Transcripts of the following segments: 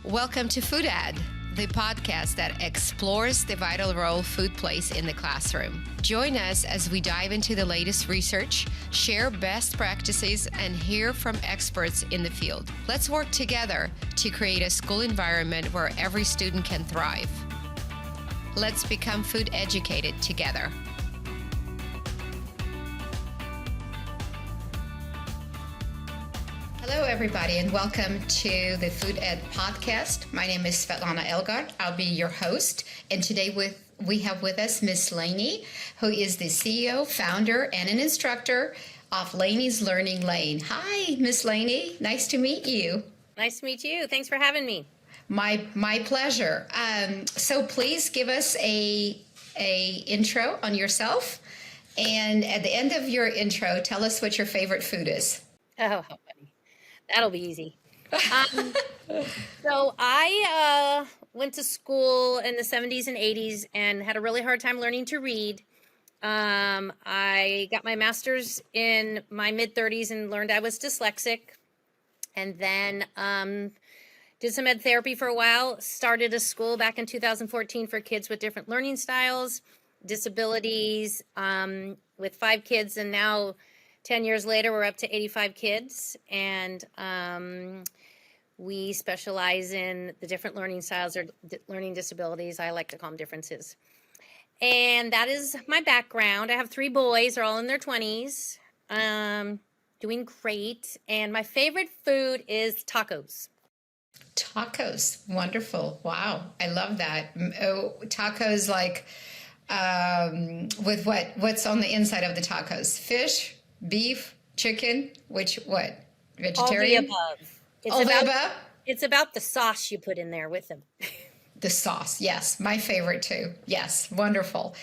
Welcome to Food Ed, the podcast that explores the vital role food plays in the classroom. Join us as we dive into the latest research, share best practices, and hear from experts in the field. Let's work together to create a school environment where every student can thrive. Let's become food educated together. Hello, everybody, and welcome to the Food Ed podcast. My name is Svetlana Elgar. I'll be your host, and today we have with us Miss Lainie, who is the CEO, founder, and an instructor of Laney's Learning Lane. Hi, Miss Lainie. Nice to meet you. Nice to meet you. Thanks for having me. My pleasure. So please give us a intro on yourself, and at the end of your intro, tell us what your favorite food is. Oh, how funny. That'll be easy. So I went to school in the 70s and 80s and had a really hard time learning to read. I got my master's in my mid-30s and learned I was dyslexic. And then did some ed therapy for a while, started a school back in 2014 for kids with different learning styles, disabilities, with 5 kids, and now 10 years later, we're up to 85 kids, and we specialize in the different learning styles or learning disabilities. I like to call them differences. And that is my background. I have 3 boys. They're all in their 20s, doing great. And my favorite food is tacos. Tacos. Wonderful. Wow. I love that. Oh, tacos like with what? What's on the inside of the tacos? Fish? Beef, chicken, what? Vegetarian? All the above. All the above? It's about the sauce you put in there with them. The sauce, yes. My favorite too. Yes, wonderful.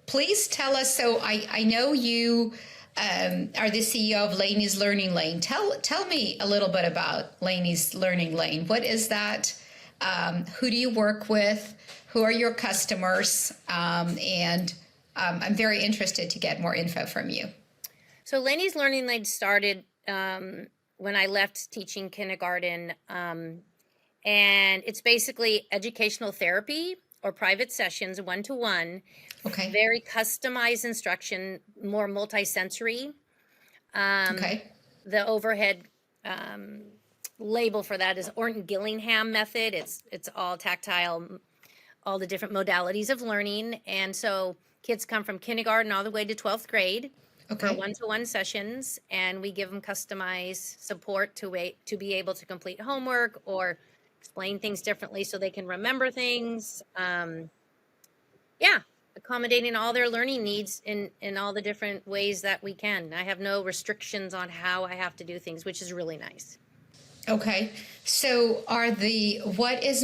Please tell us, so I know you are the CEO of Laney's Learning Lane. Tell me a little bit about Laney's Learning Lane. What is that? Who do you work with? Who are your customers? And I'm very interested to get more info from you. So Laney's Learning Lane started when I left teaching kindergarten, and it's basically educational therapy or private sessions, one-to-one. Okay. Very customized instruction, more multisensory. Okay. The overhead label for that is 𝗠𝗶𝘀𝗀 method. It's all tactile, all the different modalities of learning, and so kids come from kindergarten all the way to 12th grade. Okay. For one-to-one sessions, and we give them customized support to be able to complete homework or explain things differently so they can remember things. Accommodating all their learning needs in all the different ways that we can. I have no restrictions on how I have to do things, which is really nice. Okay, so what is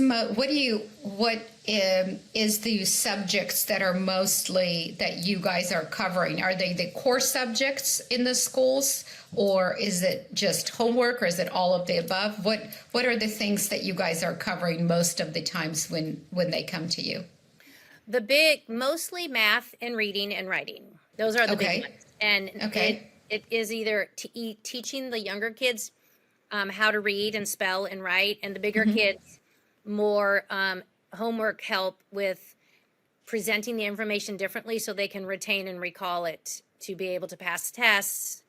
the subjects that are mostly that you guys are covering? Are they the core subjects in the schools, or is it just homework, or is it all of the above? What are the things that you guys are covering most of the times when they come to you? Mostly math and reading and writing. Those are the big ones. And it is either teaching the younger kids how to read and spell and write, and the bigger kids, more homework help with presenting the information differently so they can retain and recall it to be able to pass tests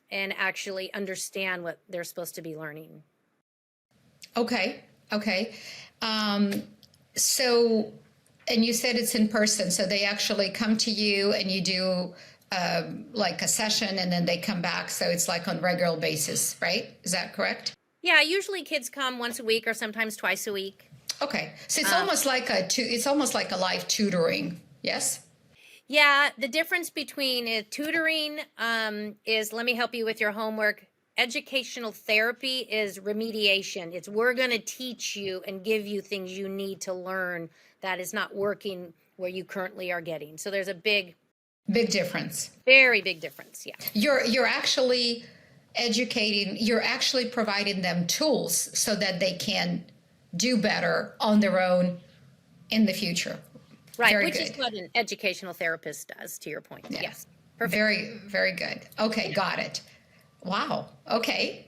and actually understand what they're supposed to be learning. Okay. So, and you said it's in person, so they actually come to you and you do like a session, and then they come back. So it's like on regular basis, right? Is that correct? Yeah, usually kids come once a week or sometimes twice a week. Okay, so it's almost like a live tutoring, yes? Yeah, the difference between tutoring is let me help you with your homework. Educational therapy is remediation. It's we're going to teach you and give you things you need to learn that is not working where you currently are getting. So there's a big difference. Very big difference, yeah. You're actually educating, you're actually providing them tools so that they can do better on their own in the future. Right, very which good. Is what an educational therapist does, to your point. Yeah. Yes, perfect. Very, very good. Okay, got it. Wow. Okay.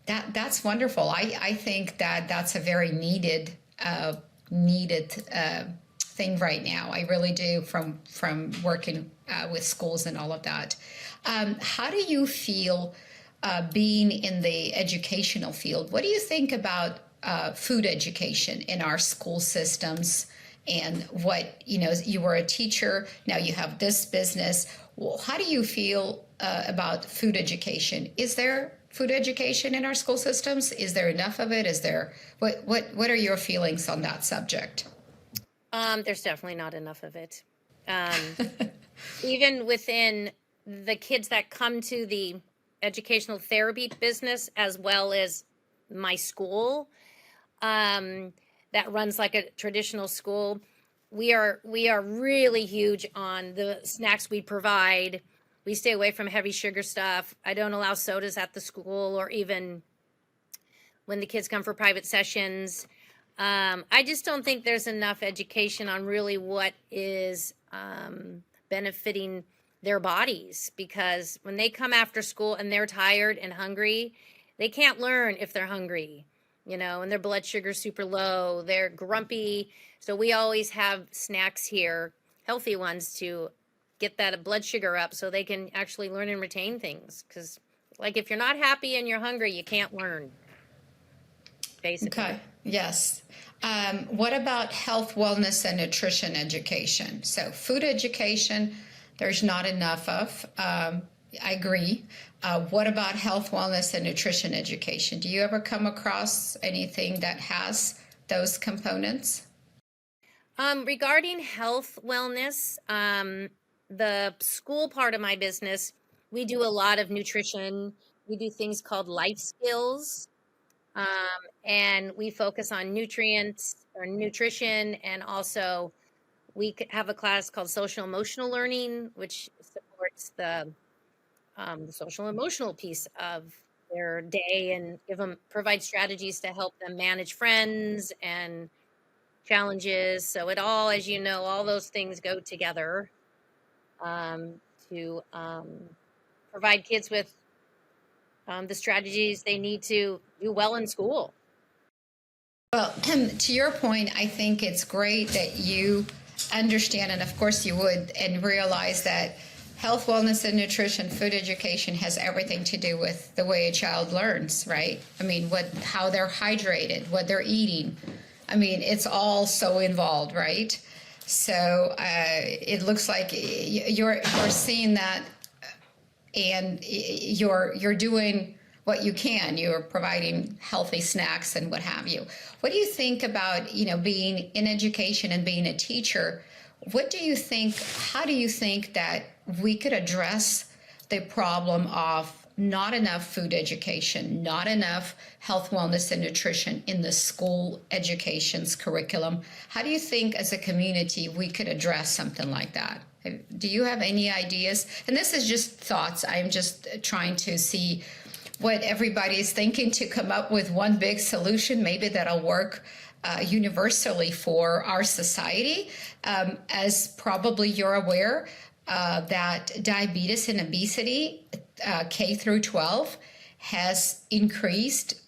That's wonderful. I think that that's a very needed thing right now. I really do, from working with schools and all of that. How do you feel being in the educational field? What do you think about food education in our school systems? And what, you were a teacher, now you have this business. Well, how do you feel about food education? Is there food education in our school systems? Is there enough of it? Is there, what are your feelings on that subject? There's definitely not enough of it. Even within the kids that come to the educational therapy business, as well as my school, that runs like a traditional school, we are really huge on the snacks we provide. We stay away from heavy sugar stuff. I don't allow sodas at the school, or even when the kids come for private sessions. I just don't think there's enough education on really what is benefiting their bodies, because when they come after school and they're tired and hungry, they can't learn if they're hungry, and their blood sugar's super low, they're grumpy. So we always have snacks here, healthy ones, to get that blood sugar up so they can actually learn and retain things. Because, like, if you're not happy and you're hungry, you can't learn, basically. Okay. Yes. What about health, wellness, and nutrition education? So food education, there's not enough of. I agree. What about health, wellness, and nutrition education? Do you ever come across anything that has those components? Regarding health, wellness, the school part of my business, we do a lot of nutrition. We do things called life skills. And we focus on nutrients or nutrition, and also we have a class called social emotional learning, which supports the social emotional piece of their day, and provide strategies to help them manage friends and challenges. So it all, as you know, all those things go together to provide kids with the strategies they need to do well in school. Well, to your point, I think it's great that you understand, and of course you would, and realize that health, wellness, and nutrition, food education has everything to do with the way a child learns, right? I mean, how they're hydrated, what they're eating. I mean, it's all so involved, right? So it looks like you're seeing that, and you're doing what you can. You're providing healthy snacks and what have you. What do you think about, being in education and being a teacher? What do you think, how do you think that we could address the problem of not enough food education, not enough health, wellness, and nutrition in the school education's curriculum? How do you think as a community we could address something like that? Do you have any ideas? And this is just thoughts. I'm just trying to see what everybody's thinking to come up with one big solution, maybe that'll work universally for our society. As probably you're aware, that diabetes and obesity, K through 12, has increased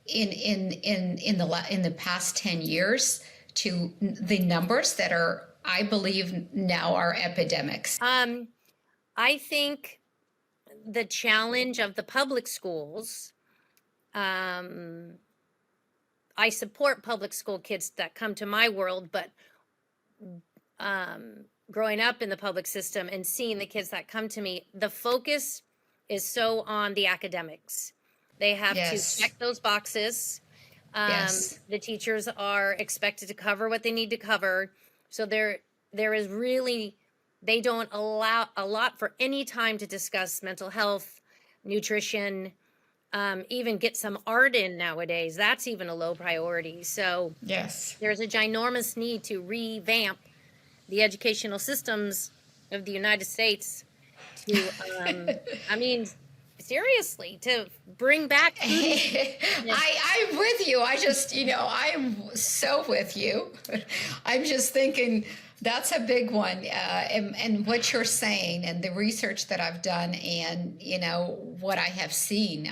in the past 10 years to the numbers that are, I believe, now are epidemics. I think the challenge of the public schools, I support public school kids that come to my world, but growing up in the public system and seeing the kids that come to me, the focus is so on the academics. They have to check those boxes. The teachers are expected to cover what they need to cover. So there is really, they don't allow a lot for any time to discuss mental health, nutrition, even get some art in nowadays. That's even a low priority. So there's a ginormous need to revamp the educational systems of the United States to, I mean, seriously, to bring back food. I'm with you. I just, I'm so with you. I'm just thinking that's a big one. And what you're saying and the research that I've done and, what I have seen,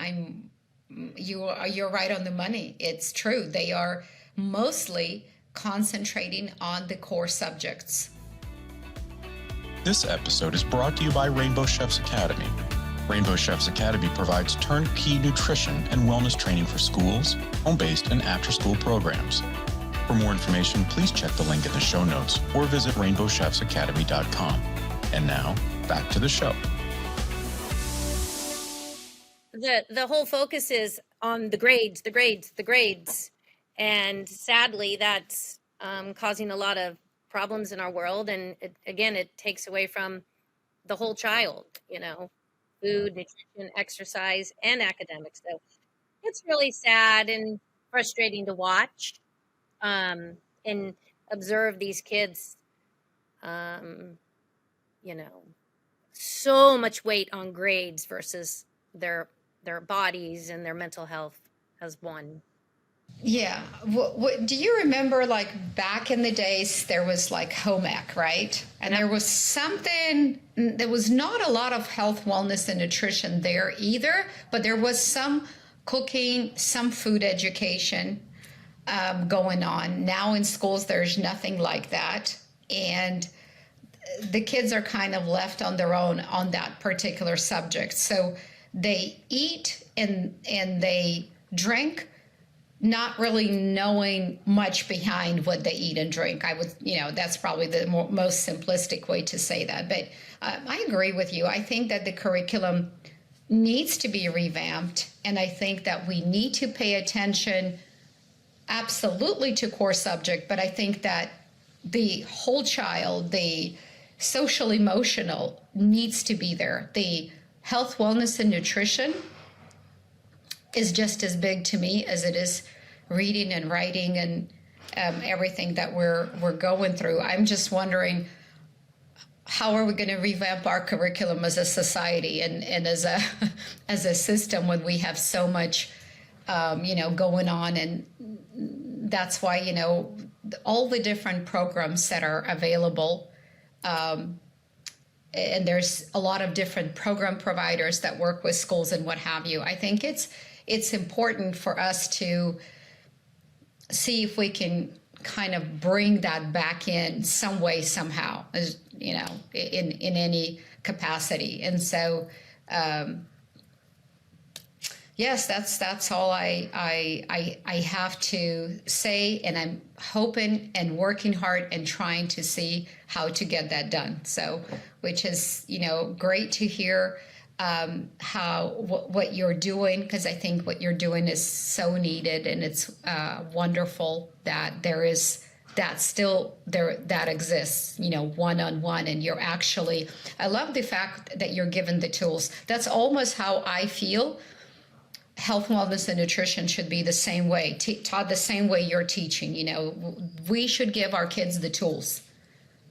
you're right on the money. It's true. They are mostly concentrating on the core subjects. This episode is brought to you by Rainbow Chefs Academy. Rainbow Chefs Academy provides turnkey nutrition and wellness training for schools, home-based, and after-school programs. For more information, please check the link in the show notes or visit rainbowchefsacademy.com. And now, back to the show. The whole focus is on the grades, the grades, the grades. And sadly, that's causing a lot of problems in our world. And it takes away from the whole child, you know, food, nutrition, exercise, and academics. So it's really sad and frustrating to watch and observe these kids, you know, so much weight on grades versus their bodies and their mental health as one. Yeah. What do you remember, like back in the days, there was like home ec, right? And there was something, there was not a lot of health, wellness, and nutrition there either, but there was some cooking, some food education going on. Now in schools, there's nothing like that. And the kids are kind of left on their own on that particular subject. So they eat and they drink, not really knowing much behind what they eat and drink. I would, you know, that's probably the most simplistic way to say that. But I agree with you. I think that the curriculum needs to be revamped. And I think that we need to pay attention absolutely to core subject. But I think that the whole child, the social emotional needs to be there. The health, wellness, and nutrition is just as big to me as it is reading and writing and everything that we're going through. I'm just wondering, how are we going to revamp our curriculum as a society and as a as a system when we have so much you know, going on? And that's why, you know, all the different programs that are available, and there's a lot of different program providers that work with schools and what have you. I think it's important for us to see if we can kind of bring that back in some way, somehow, as you know, in any capacity. And so, yes, that's all I have to say, and I'm hoping and working hard and trying to see how to get that done. So, which is, you know, great to hear what you're doing, because I think what you're doing is so needed, and it's wonderful that there is that still there that exists, you know, one-on-one, and you're actually, I love the fact that you're given the tools. That's almost how I feel. Health, wellness, and nutrition should be the same way, taught the same way you're teaching. You know, we should give our kids the tools.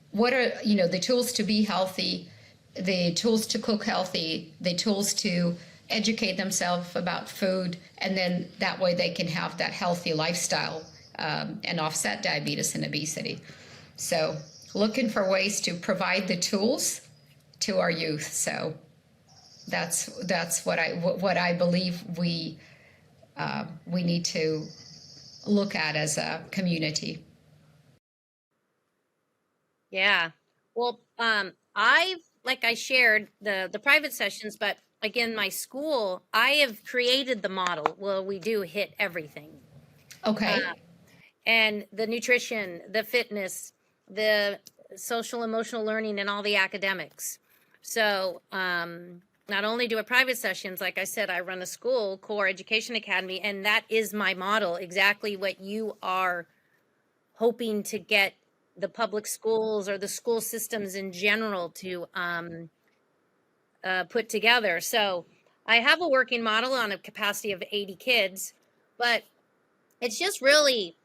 What are, you know, the tools to be healthy, the tools to cook healthy, the tools to educate themselves about food, and then that way they can have that healthy lifestyle and offset diabetes and obesity. So looking for ways to provide the tools to our youth. So that's what I believe we need to look at as a community. Yeah. Well, like I shared the private sessions, but again, my school, I have created the model. Well, we do hit everything. Okay. And the nutrition, the fitness, the social emotional learning, and all the academics. So not only do I private sessions, like I said, I run a school, Core Education Academy, and that is my model, exactly what you are hoping to get the public schools or the school systems in general to put together. So I have a working model on a capacity of 80 kids, but it's just really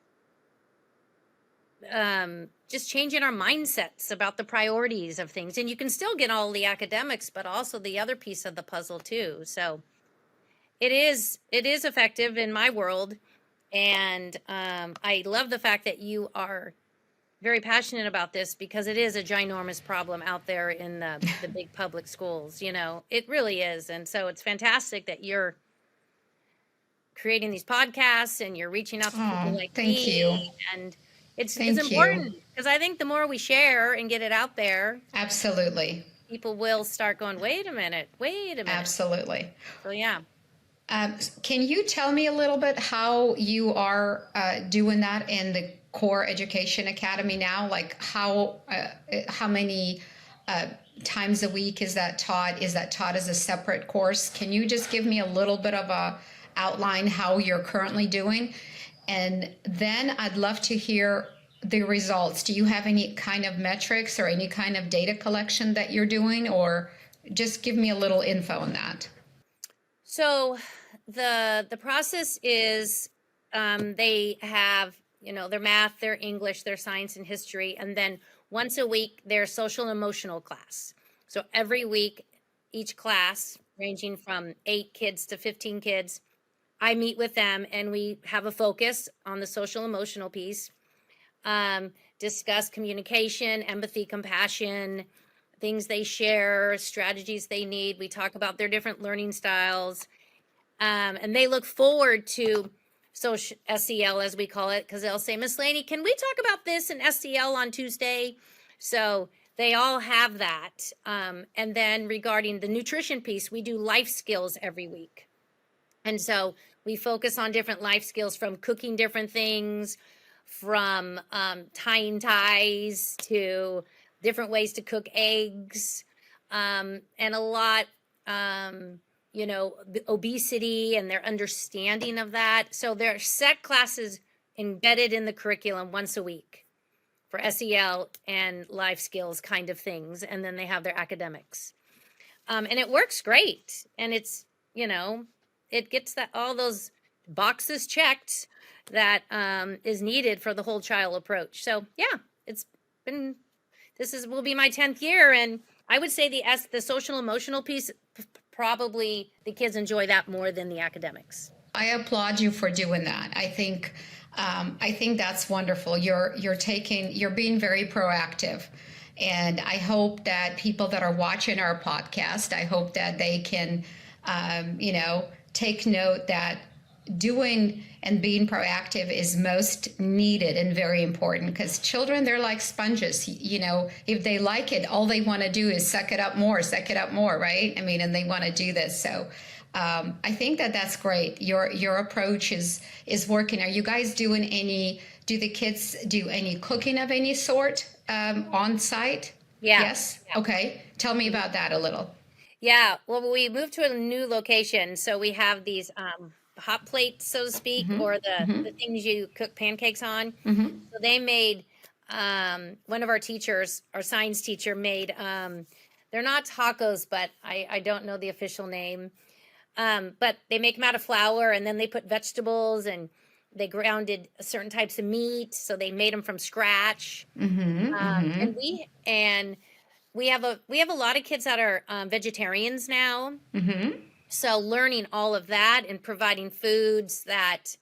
just changing our mindsets about the priorities of things. And you can still get all the academics, but also the other piece of the puzzle too. So it is effective in my world. And I love the fact that you are very passionate about this, because it is a ginormous problem out there in the big public schools. You know, it really is. And so it's fantastic that you're creating these podcasts and you're reaching out to people like thank me. you. And it's Thank important you. because I think the more we share and get it out there, Absolutely. people will start going, wait a minute. Absolutely. So yeah. Can you tell me a little bit how you are doing that in the Core Education Academy now? Like how many times a week is that taught? Is that taught as a separate course? Can you just give me a little bit of a outline how you're currently doing? And then I'd love to hear the results. Do you have any kind of metrics or any kind of data collection that you're doing, or just give me a little info on that? So the process is they have, their math, their English, their science and history, and then once a week, their social and emotional class. So every week, each class, ranging from 8 kids to 15 kids, I meet with them and we have a focus on the social emotional piece, discuss communication, empathy, compassion, things they share, strategies they need. We talk about their different learning styles. And they look forward to social SEL, as we call it, because they'll say, Miss Lainie, can we talk about this in SEL on Tuesday? So they all have that. And then regarding the nutrition piece, we do life skills every week. And so we focus on different life skills, from cooking different things, from tying ties to different ways to cook eggs, and a lot, the obesity and their understanding of that. So there are set classes embedded in the curriculum once a week for SEL and life skills kind of things. And then they have their academics. And it works great. And it's, it gets all those boxes checked that is needed for the whole child approach. So yeah, will be my 10th year. And I would say the social emotional piece, probably the kids enjoy that more than the academics. I applaud you for doing that. I think that's wonderful. You're being very proactive. And I hope that people that are watching our podcast, I hope that they can, take note that doing and being proactive is most needed and very important, because children, they're like sponges. If they like it, all they want to do is suck it up more, right? And they want to do this. So I think that's great. Your approach is working. Are you guys doing do the kids do any cooking of any sort on site? Yeah. Yes? Yeah. Okay. Tell me about that a little. Yeah. Well, we moved to a new location. So we have these hot plates, so to speak, or the things you cook pancakes on. So they made, one of our teachers, our science teacher made, they're not tacos, but I don't know the official name. But they make them out of flour, and then they put vegetables, and they grounded certain types of meat. So they made them from scratch. And we have a lot of kids that are vegetarians now. So learning all of that and providing foods that,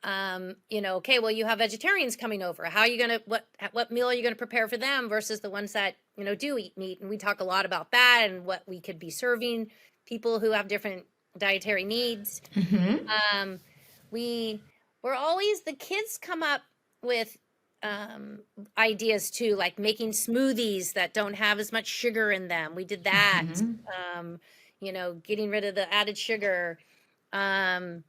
okay, well, you have vegetarians coming over. How are you going to, what meal are you going to prepare for them versus the ones that, do eat meat? And we talk a lot about that and what we could be serving people who have different dietary needs. The kids come up with ideas too, like making smoothies that don't have as much sugar in them. We did that. Getting rid of the added sugar. Trying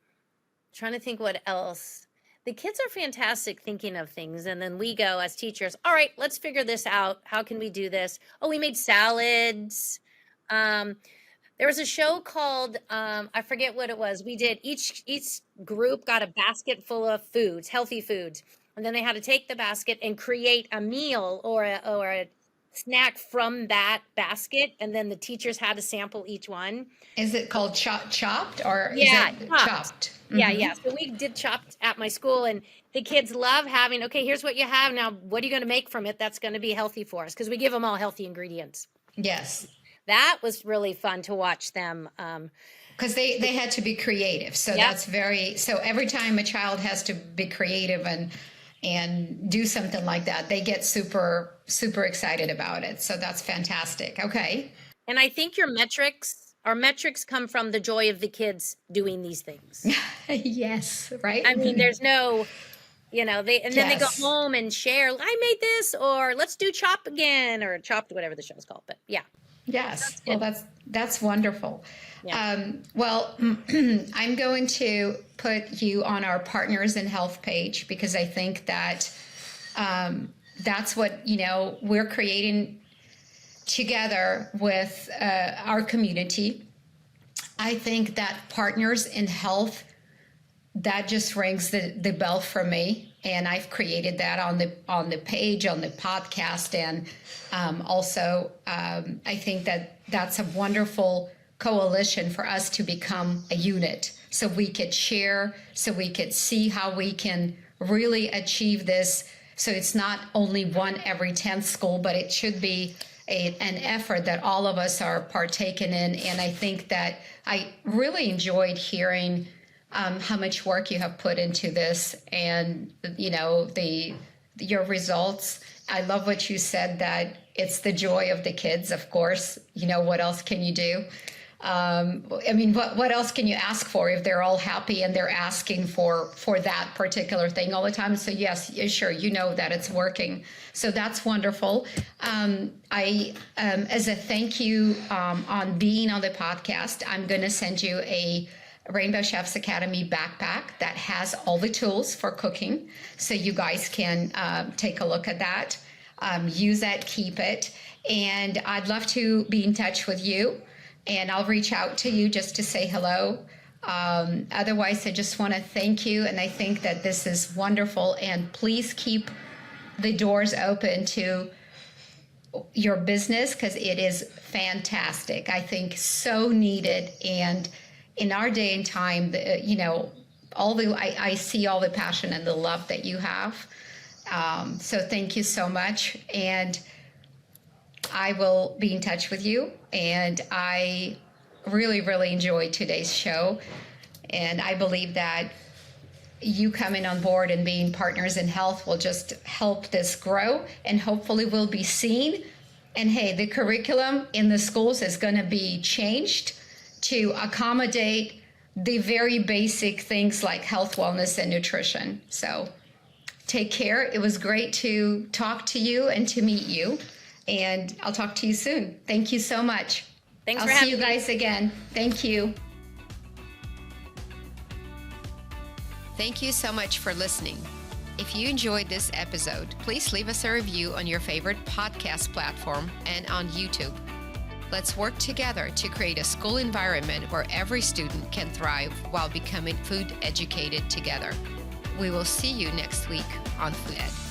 to think what else. The kids are fantastic thinking of things. And then we go as teachers, all right, let's figure this out. How can we do this? Oh, we made salads. There was a show called, I forget what it was. We did, each group got a basket full of foods, healthy foods. And then they had to take the basket and create a meal or a snack from that basket, and then the teachers had to sample each one. Is it called chopped or yeah, is it chopped? Yeah. So we did chopped at my school, and the kids love having, okay, here's what you have. Now, what are you going to make from it that's going to be healthy for us? Because we give them all healthy ingredients. Yes. That was really fun to watch them. Because they had to be creative. So that's so every time a child has to be creative and do something like that, they get super, super excited about it. So that's fantastic. Okay. And I think your metrics our metrics come from the joy of the kids doing these things. Yes, right? I mean, there's no, then they go Yes. home and share, I made this, or let's do Chop again, or Chopped, whatever the show's called. But yeah. Yes. Well, that's wonderful. Yeah. Well, I'm going to put you on our Partners in Health page, because I think that that's what, we're creating together with our community. I think that Partners in Health, that just rings the bell for me, and I've created that on the page, on the podcast, and also I think that that's a wonderful coalition for us to become a unit, so we could share, so we could see how we can really achieve this. So it's not only one every 10th school, but it should be an effort that all of us are partaking in. And I think that I really enjoyed hearing how much work you have put into this, and your results. I love what you said, that it's the joy of the kids. Of course, what else can you do? What else can you ask for if they're all happy and they're asking for that particular thing all the time? So yes, sure, that it's working. So that's wonderful. I, as a thank you on being on the podcast, I'm going to send you a Rainbow Chefs Academy backpack that has all the tools for cooking. So you guys can take a look at that, use that, keep it. And I'd love to be in touch with you, and I'll reach out to you just to say hello. Otherwise, I just want to thank you, and I think that this is wonderful. And please keep the doors open to your business, because it is fantastic. I think so needed. And in our day and time, I see all the passion and the love that you have. So thank you so much. And I will be in touch with you. And I really, really enjoyed today's show. And I believe that you coming on board and being Partners in Health will just help this grow, and hopefully we'll be seen. And hey, the curriculum in the schools is going to be changed to accommodate the very basic things like health, wellness, and nutrition. So take care. It was great to talk to you and to meet you. And I'll talk to you soon. Thank you so much. Thanks I'll for see having you me. guys again. Thank you. Thank you so much for listening. If you enjoyed this episode, please leave us a review on your favorite podcast platform and on YouTube. Let's work together to create a school environment where every student can thrive while becoming food educated together. We will see you next week on Food Ed.